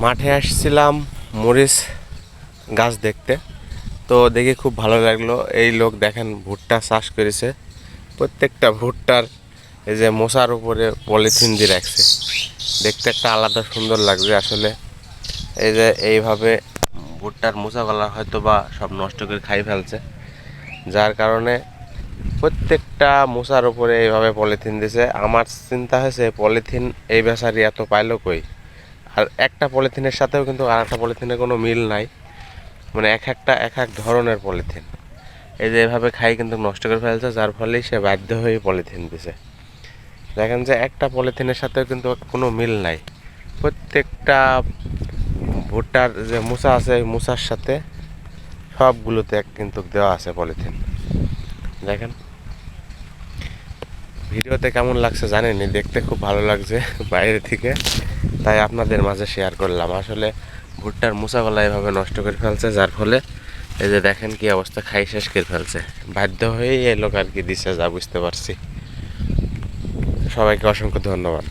মাঠে আসছিলাম মরিচ গাছ দেখতে, তো দেখে খুব ভালো লাগলো। এই লোক দেখেন ভুট্টা চাষ করেছে, প্রত্যেকটা ভুট্টার এই যে মোচার উপরে পলিথিন দিয়ে রাখছে, দেখতে একটা আলাদা সুন্দর লাগছে আসলে। এই যে এইভাবে ভুট্টার মোচাগুলা হয়তো বা সব নষ্ট করে খাই ফেলছে, যার কারণে প্রত্যেকটা মোচার উপরে এইভাবে পলিথিন দিছে। আমার চিন্তা হয়েছে পলিথিন এই বেচারি এত পাইলো কই, আর একটা পলিথিনের সাথেও কিন্তু আর একটা পলিথিনের কোনো মিল নাই, মানে এক একটা এক এক ধরনের পলিথিন। এই যে এভাবে খাই কিন্তু নষ্ট করে ফেলছে, যার ফলেই সে বাধ্য হয়ে পলিথিন দিছে। দেখেন যে একটা পলিথিনের সাথেও কিন্তু কোনো মিল নাই, প্রত্যেকটা ভুট্টার যে মোচা আছে এই মোচার সাথে সবগুলোতে কিন্তু দেওয়া আছে পলিথিন। দেখেন ভিডিওতে কেমন লাগছে জানেনি, দেখতে খুব ভালো লাগছে বাইরে থেকে, তাই আপনাদের মাঝে শেয়ার করলাম। আসলে ভুট্টার মোচাগুলা এভাবে নষ্ট করে ফেলছে, যার ফলে এই যে দেখেন কি অবস্থা, খাই শেষ করে ফেলছে, বাধ্য হয়েই এই লোক আর কি দিছে, যা বুঝতে পারছি। সবাইকে অসংখ্য ধন্যবাদ।